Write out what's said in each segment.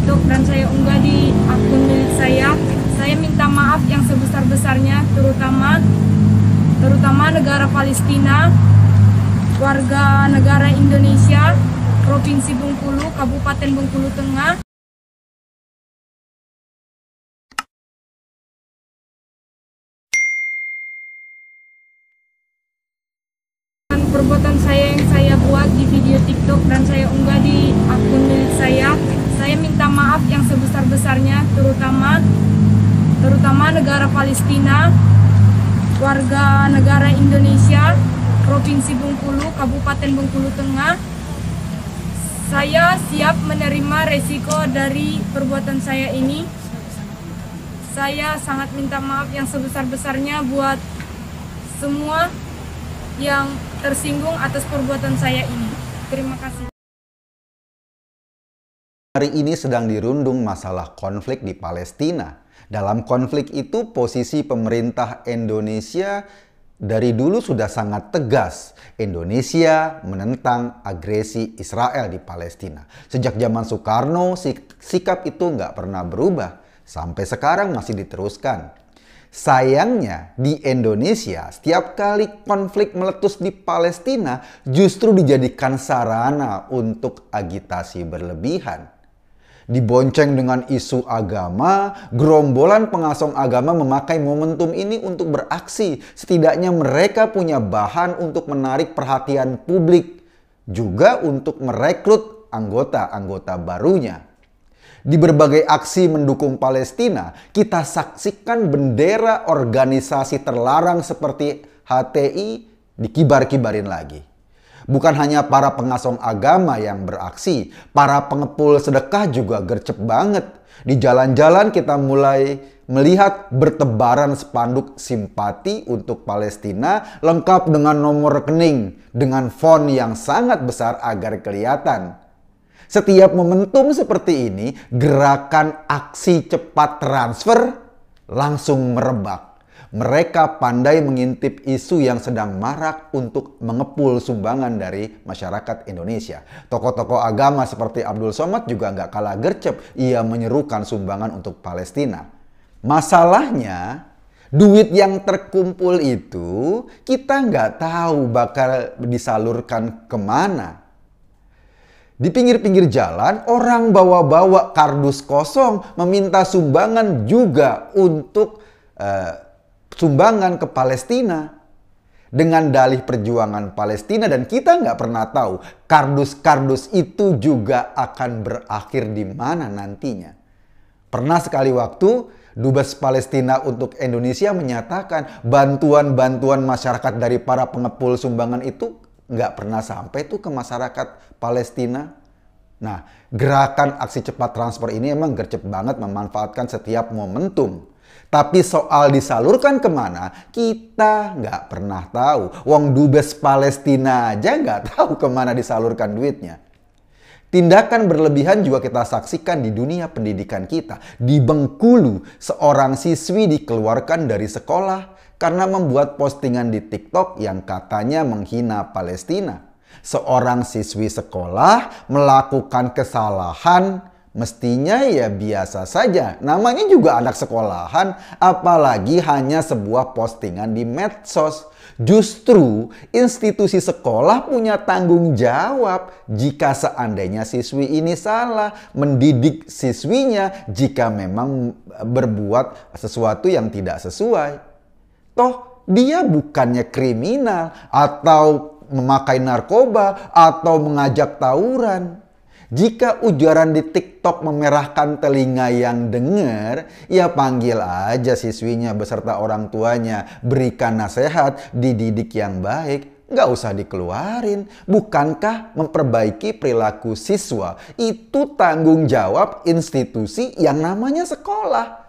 TikTok dan saya unggah di akun milik saya. Saya minta maaf yang sebesar-besarnya, terutama negara Palestina, warga negara Indonesia, Provinsi Bengkulu, Kabupaten Bengkulu Tengah. Perbuatan saya yang saya buat di video TikTok dan saya unggah di akun milik saya minta maaf yang sebesar-besarnya, terutama negara Palestina, warga negara Indonesia, Provinsi Bengkulu, Kabupaten Bengkulu Tengah. Saya siap menerima resiko dari perbuatan saya ini. Saya sangat minta maaf yang sebesar-besarnya buat semua yang tersinggung atas perbuatan saya ini. Terima kasih. Hari ini sedang dirundung masalah konflik di Palestina. Dalam konflik itu posisi pemerintah Indonesia dari dulu sudah sangat tegas. Indonesia menentang agresi Israel di Palestina. Sejak zaman Soekarno, sikap itu nggak pernah berubah. Sampai sekarang masih diteruskan. Sayangnya di Indonesia setiap kali konflik meletus di Palestina justru dijadikan sarana untuk agitasi berlebihan. Dibonceng dengan isu agama, gerombolan pengasong agama memakai momentum ini untuk beraksi. Setidaknya mereka punya bahan untuk menarik perhatian publik, juga untuk merekrut anggota-anggota barunya. Di berbagai aksi mendukung Palestina, kita saksikan bendera organisasi terlarang seperti HTI dikibar-kibarin lagi. Bukan hanya para pengasong agama yang beraksi, para pengepul sedekah juga gercep banget. Di jalan-jalan kita mulai melihat bertebaran spanduk simpati untuk Palestina lengkap dengan nomor rekening dengan font yang sangat besar agar kelihatan. Setiap momentum seperti ini, gerakan aksi cepat transfer langsung merebak. Mereka pandai mengintip isu yang sedang marak untuk mengepul sumbangan dari masyarakat Indonesia. Tokoh-tokoh agama seperti Abdul Somad juga nggak kalah gercep. Ia menyerukan sumbangan untuk Palestina. Masalahnya, duit yang terkumpul itu kita nggak tahu bakal disalurkan kemana. Di pinggir-pinggir jalan, orang bawa-bawa kardus kosong meminta sumbangan juga untuk sumbangan ke Palestina. Dengan dalih perjuangan Palestina dan kita nggak pernah tahu kardus-kardus itu juga akan berakhir di mana nantinya. Pernah sekali waktu, Dubes Palestina untuk Indonesia menyatakan bantuan-bantuan masyarakat dari para pengepul sumbangan itu nggak pernah sampai tuh ke masyarakat Palestina. Nah, gerakan aksi cepat transfer ini emang gercep banget memanfaatkan setiap momentum. Tapi soal disalurkan kemana, kita nggak pernah tahu. Wong Dubes Palestina aja nggak tahu kemana disalurkan duitnya. Tindakan berlebihan juga kita saksikan di dunia pendidikan kita. Di Bengkulu, seorang siswi dikeluarkan dari sekolah karena membuat postingan di TikTok yang katanya menghina Palestina. Seorang siswi sekolah melakukan kesalahan, mestinya ya biasa saja. Namanya juga anak sekolahan, apalagi hanya sebuah postingan di medsos. Justru institusi sekolah punya tanggung jawab jika seandainya siswi ini salah, mendidik siswinya jika memang berbuat sesuatu yang tidak sesuai. Toh dia bukannya kriminal atau memakai narkoba atau mengajak tawuran. Jika ujaran di TikTok memerahkan telinga yang dengar, ya panggil aja siswinya beserta orang tuanya, berikan nasihat, dididik yang baik, nggak usah dikeluarin. Bukankah memperbaiki perilaku siswa itu tanggung jawab institusi yang namanya sekolah?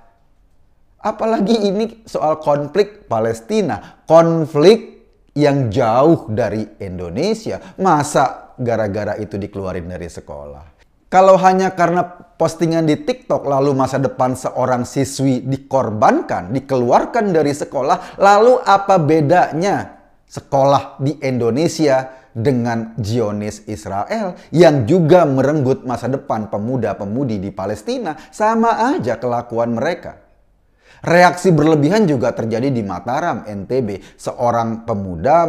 Apalagi ini soal konflik Palestina, konflik yang jauh dari Indonesia. Masa gara-gara itu dikeluarin dari sekolah? Kalau hanya karena postingan di TikTok lalu masa depan seorang siswi dikorbankan, dikeluarkan dari sekolah, lalu apa bedanya sekolah di Indonesia dengan Zionis Israel yang juga merenggut masa depan pemuda-pemudi di Palestina, sama aja kelakuan mereka. Reaksi berlebihan juga terjadi di Mataram, NTB. Seorang pemuda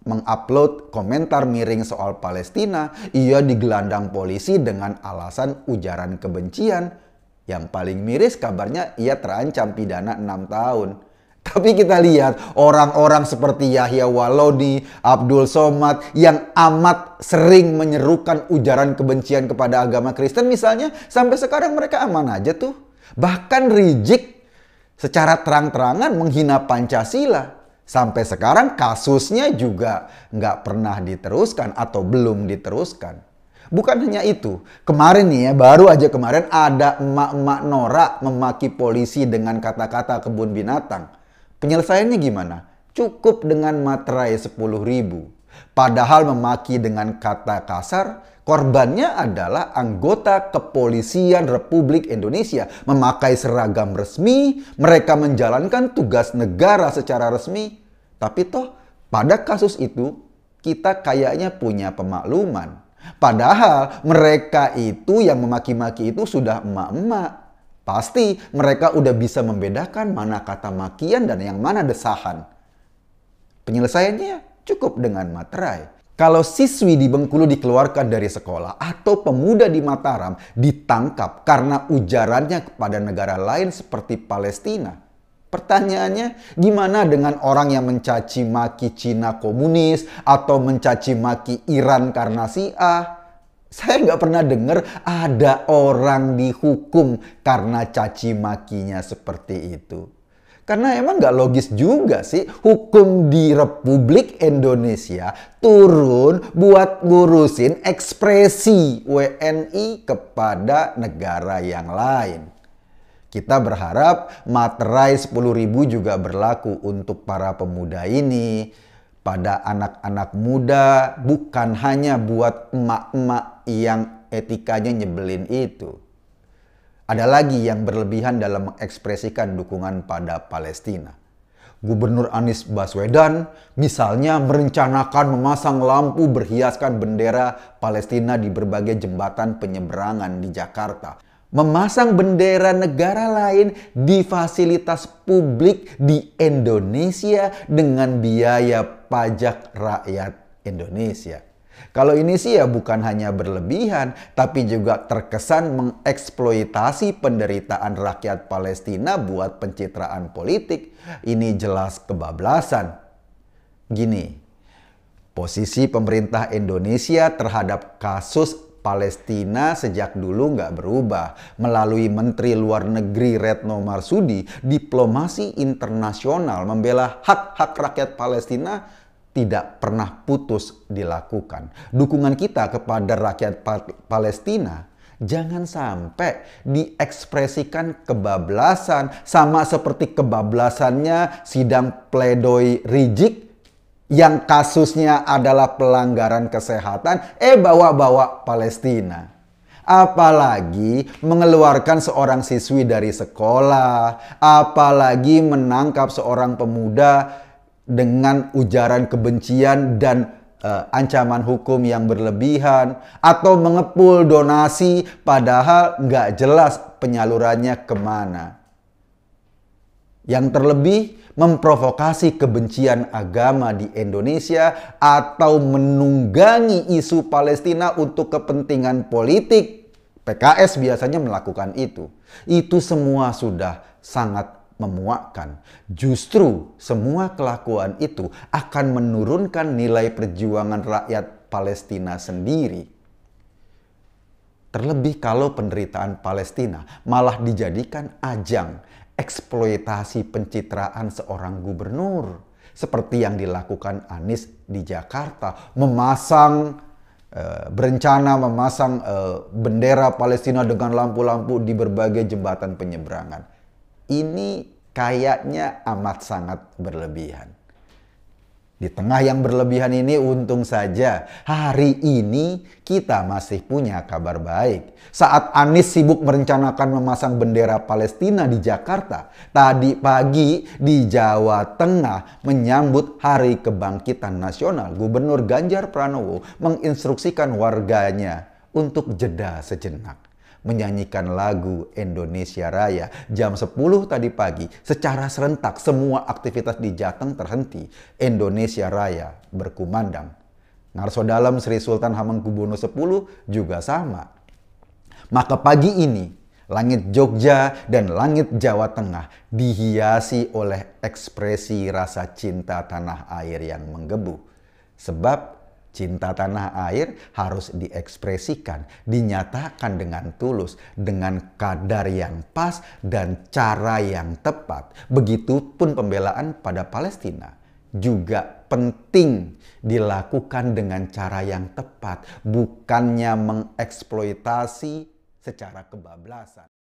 mengupload komentar miring soal Palestina. Ia digelandang polisi dengan alasan ujaran kebencian. Yang paling miris kabarnya ia terancam pidana 6 tahun. Tapi kita lihat orang-orang seperti Yahya Wallaudi, Abdul Somad yang amat sering menyerukan ujaran kebencian kepada agama Kristen misalnya, sampai sekarang mereka aman aja tuh. Bahkan Rizik secara terang-terangan menghina Pancasila. Sampai sekarang kasusnya juga nggak pernah diteruskan atau belum diteruskan. Bukan hanya itu, kemarin nih ya, baru aja kemarin ada emak-emak norak memaki polisi dengan kata-kata kebun binatang. Penyelesaiannya gimana? Cukup dengan materai 10.000. Padahal memaki dengan kata kasar, korbannya adalah anggota Kepolisian Republik Indonesia. Memakai seragam resmi, mereka menjalankan tugas negara secara resmi. Tapi toh pada kasus itu kita kayaknya punya pemakluman. Padahal mereka itu yang memaki-maki itu sudah emak-emak. Pasti mereka udah bisa membedakan mana kata makian dan yang mana desahan. Penyelesaiannya cukup dengan materai. Kalau siswi di Bengkulu dikeluarkan dari sekolah atau pemuda di Mataram ditangkap karena ujarannya kepada negara lain seperti Palestina, pertanyaannya gimana dengan orang yang mencaci maki Cina komunis atau mencaci maki Iran karena Syiah? Saya nggak pernah dengar ada orang dihukum karena caci makinya seperti itu. Karena emang nggak logis juga sih hukum di Republik Indonesia turun buat ngurusin ekspresi WNI kepada negara yang lain. Kita berharap materai 10.000 juga berlaku untuk para pemuda ini. Pada anak-anak muda, bukan hanya buat emak-emak yang etikanya nyebelin itu. Ada lagi yang berlebihan dalam mengekspresikan dukungan pada Palestina. Gubernur Anies Baswedan misalnya merencanakan memasang lampu berhiaskan bendera Palestina di berbagai jembatan penyeberangan di Jakarta. Memasang bendera negara lain di fasilitas publik di Indonesia dengan biaya pajak rakyat Indonesia. Kalau ini sih ya bukan hanya berlebihan, tapi juga terkesan mengeksploitasi penderitaan rakyat Palestina buat pencitraan politik. Ini jelas kebablasan. Gini, posisi pemerintah Indonesia terhadap kasus Palestina sejak dulu nggak berubah. Melalui Menteri Luar Negeri Retno Marsudi, diplomasi internasional membela hak-hak rakyat Palestina tidak pernah putus dilakukan. Dukungan kita kepada rakyat Palestina jangan sampai diekspresikan kebablasan, sama seperti kebablasannya sidang pledoi Rizik yang kasusnya adalah pelanggaran kesehatan, bawa-bawa Palestina. Apalagi mengeluarkan seorang siswi dari sekolah, apalagi menangkap seorang pemuda dengan ujaran kebencian dan ancaman hukum yang berlebihan, atau mengepul donasi padahal nggak jelas penyalurannya kemana. Yang terlebih, memprovokasi kebencian agama di Indonesia atau menunggangi isu Palestina untuk kepentingan politik. PKS biasanya melakukan itu. Itu semua sudah sangat memuakkan. Justru semua kelakuan itu akan menurunkan nilai perjuangan rakyat Palestina sendiri. Terlebih kalau penderitaan Palestina malah dijadikan ajang eksploitasi pencitraan seorang gubernur. Seperti yang dilakukan Anies di Jakarta. Berencana memasang bendera Palestina dengan lampu-lampu di berbagai jembatan penyeberangan. Ini kayaknya amat sangat berlebihan. Di tengah yang berlebihan ini, untung saja hari ini kita masih punya kabar baik. Saat Anies sibuk merencanakan memasang bendera Palestina di Jakarta, tadi pagi di Jawa Tengah menyambut Hari Kebangkitan Nasional, Gubernur Ganjar Pranowo menginstruksikan warganya untuk jeda sejenak, menyanyikan lagu Indonesia Raya jam 10 tadi pagi. Secara serentak semua aktivitas di Jateng terhenti. Indonesia Raya berkumandang. Ngarso Dalem Sri Sultan Hamengkubuwono X juga sama. Maka pagi ini langit Jogja dan langit Jawa Tengah dihiasi oleh ekspresi rasa cinta tanah air yang menggebu. Sebab cinta tanah air harus diekspresikan, dinyatakan dengan tulus, dengan kadar yang pas dan cara yang tepat. Begitupun pembelaan pada Palestina juga penting dilakukan dengan cara yang tepat, bukannya mengeksploitasi secara kebablasan.